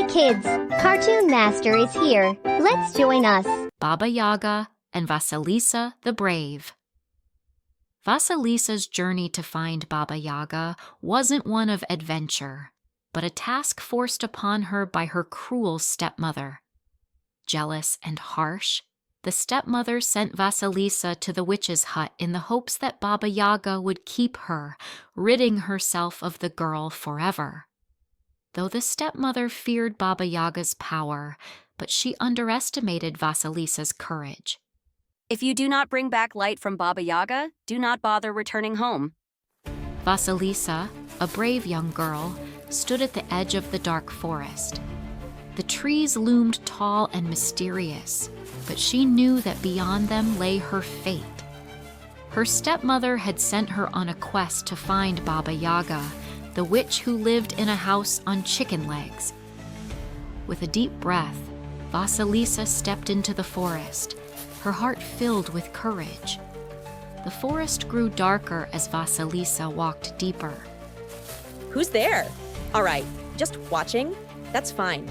Kids, Cartoon Master is here. Let's join us. Baba Yaga and Vasilisa the Brave. Vasilisa's journey to find Baba Yaga wasn't one of adventure, but a task forced upon her by her cruel stepmother. Jealous and harsh, the stepmother sent Vasilisa to the witch's hut in the hopes that Baba Yaga would keep her, ridding herself of the girl forever. Though the stepmother feared Baba Yaga's power, but she underestimated Vasilisa's courage. If you do not bring back light from Baba Yaga, do not bother returning home. Vasilisa, a brave young girl, stood at the edge of the dark forest. The trees loomed tall and mysterious, but she knew that beyond them lay her fate. Her stepmother had sent her on a quest to find Baba Yaga, the witch who lived in a house on chicken legs. With a deep breath, Vasilisa stepped into the forest, her heart filled with courage. The forest grew darker as Vasilisa walked deeper. Who's there? All right, just watching? That's fine.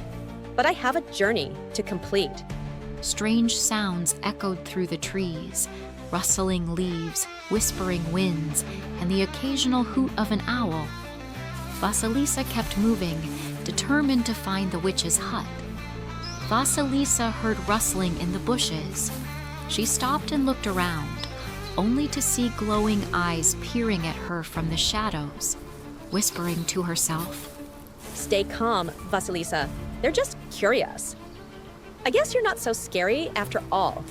But I have a journey to complete. Strange sounds echoed through the trees, rustling leaves, whispering winds, and the occasional hoot of an owl. Vasilisa kept moving, determined to find the witch's hut. Vasilisa heard rustling in the bushes. She stopped and looked around, only to see glowing eyes peering at her from the shadows, whispering to herself, Stay calm, Vasilisa. They're just curious. I guess you're not so scary after all.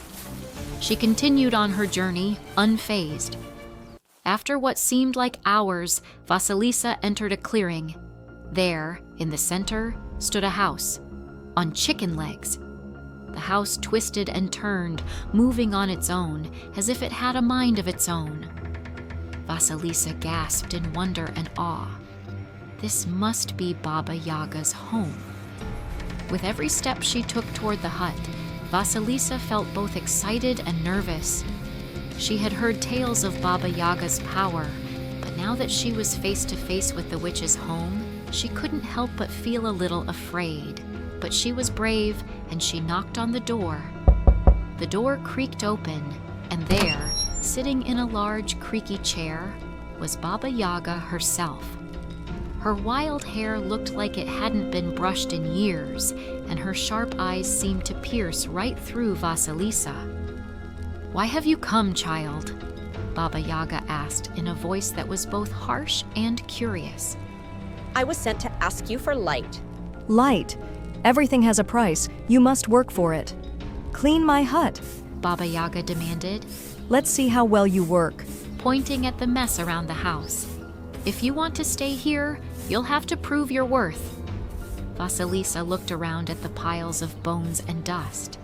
She continued on her journey, unfazed. After what seemed like hours, Vasilisa entered a clearing. There, in the center, stood a house, on chicken legs. The house twisted and turned, moving on its own, as if it had a mind of its own. Vasilisa gasped in wonder and awe. This must be Baba Yaga's home. With every step she took toward the hut, Vasilisa felt both excited and nervous. She had heard tales of Baba Yaga's power, but now that she was face to face with the witch's home, she couldn't help but feel a little afraid. But she was brave, and she knocked on the door. The door creaked open, and there, sitting in a large, creaky chair, was Baba Yaga herself. Her wild hair looked like it hadn't been brushed in years, and her sharp eyes seemed to pierce right through Vasilisa. "Why have you come, child?" Baba Yaga asked in a voice that was both harsh and curious. I was sent to ask you for light. Light. Everything has a price. You must work for it. Clean my hut. Baba Yaga demanded, Let's see how well you work. pointing at the mess around the house. "If you want to stay here, you'll have to prove your worth." Vasilisa looked around at the piles of bones and dust.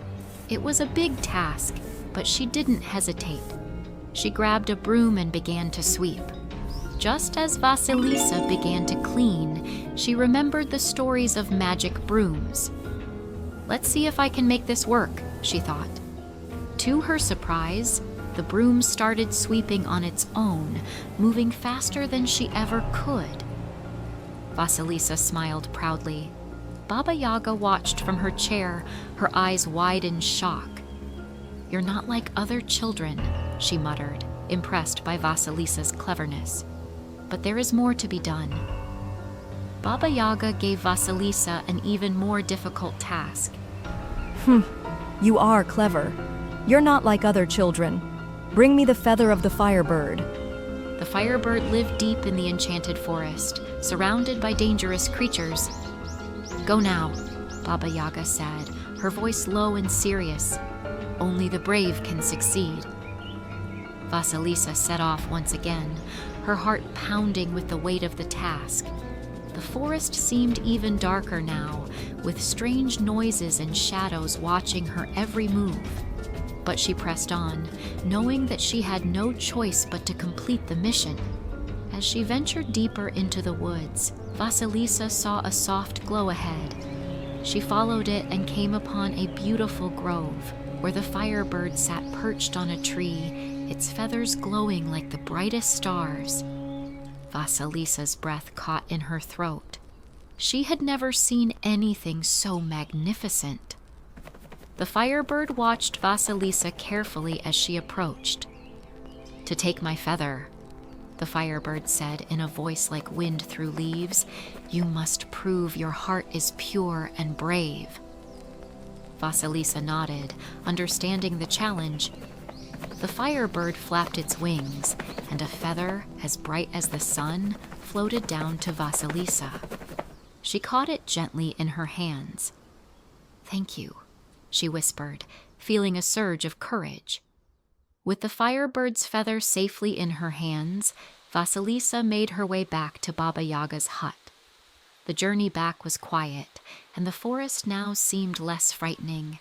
It was a big task, but she didn't hesitate. She grabbed a broom and began to sweep. Just as Vasilisa began to clean, she remembered the stories of magic brooms. "Let's see if I can make this work," she thought. To her surprise, the broom started sweeping on its own, moving faster than she ever could. Vasilisa smiled proudly. Baba Yaga watched from her chair, her eyes wide in shock. "You're not like other children," she muttered, impressed by Vasilisa's cleverness. "But there is more to be done." Baba Yaga gave Vasilisa an even more difficult task. You are clever. You're not like other children. Bring me the feather of the firebird. The firebird lived deep in the enchanted forest, surrounded by dangerous creatures. "Go now," Baba Yaga said, her voice low and serious. "Only the brave can succeed." Vasilisa set off once again, her heart pounding with the weight of the task. The forest seemed even darker now, with strange noises and shadows watching her every move. But she pressed on, knowing that she had no choice but to complete the mission. As she ventured deeper into the woods, Vasilisa saw a soft glow ahead. She followed it and came upon a beautiful grove, where the firebird sat perched on a tree, its feathers glowing like the brightest stars. Vasilisa's breath caught in her throat. She had never seen anything so magnificent. The firebird watched Vasilisa carefully as she approached. "To take my feather," the firebird said in a voice like wind through leaves, "you must prove your heart is pure and brave." Vasilisa nodded, understanding the challenge. The firebird flapped its wings, and a feather as bright as the sun floated down to Vasilisa. She caught it gently in her hands. "Thank you," she whispered, feeling a surge of courage. With the firebird's feather safely in her hands, Vasilisa made her way back to Baba Yaga's hut. The journey back was quiet, and the forest now seemed less frightening.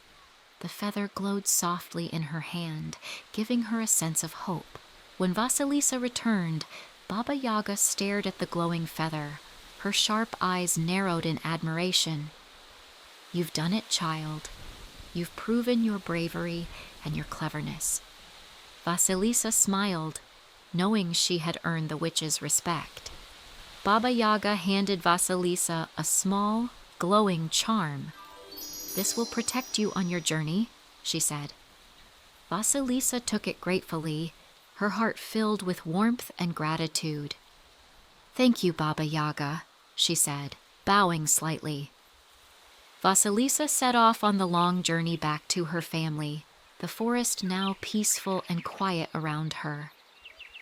The feather glowed softly in her hand, giving her a sense of hope. When Vasilisa returned, Baba Yaga stared at the glowing feather. Her sharp eyes narrowed in admiration. "You've done it, child. You've proven your bravery and your cleverness." Vasilisa smiled, knowing she had earned the witch's respect. Baba Yaga handed Vasilisa a small, glowing charm. "This will protect you on your journey," she said. Vasilisa took it gratefully, her heart filled with warmth and gratitude. "Thank you, Baba Yaga," she said, bowing slightly. Vasilisa set off on the long journey back to her family, the forest now peaceful and quiet around her.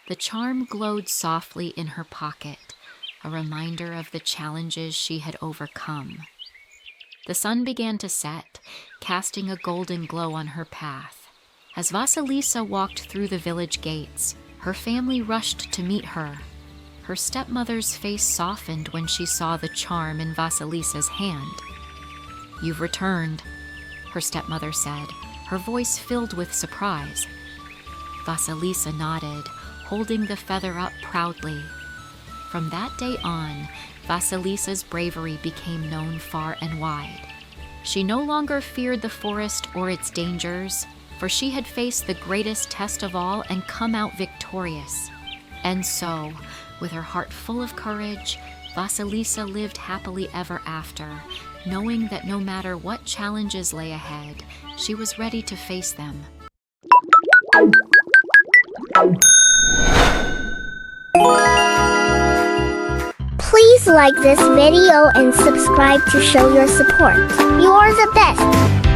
The charm glowed softly in her pocket, a reminder of the challenges she had overcome. The sun began to set, casting a golden glow on her path. As Vasilisa walked through the village gates, her family rushed to meet her. Her stepmother's face softened when she saw the charm in Vasilisa's hand. "You've returned," her stepmother said, her voice filled with surprise. Vasilisa nodded, holding the feather up proudly. From that day on, Vasilisa's bravery became known far and wide. She no longer feared the forest or its dangers, for she had faced the greatest test of all and come out victorious. And so, with her heart full of courage, Vasilisa lived happily ever after, knowing that no matter what challenges lay ahead, she was ready to face them. Please like this video and subscribe to show your support. You are the best.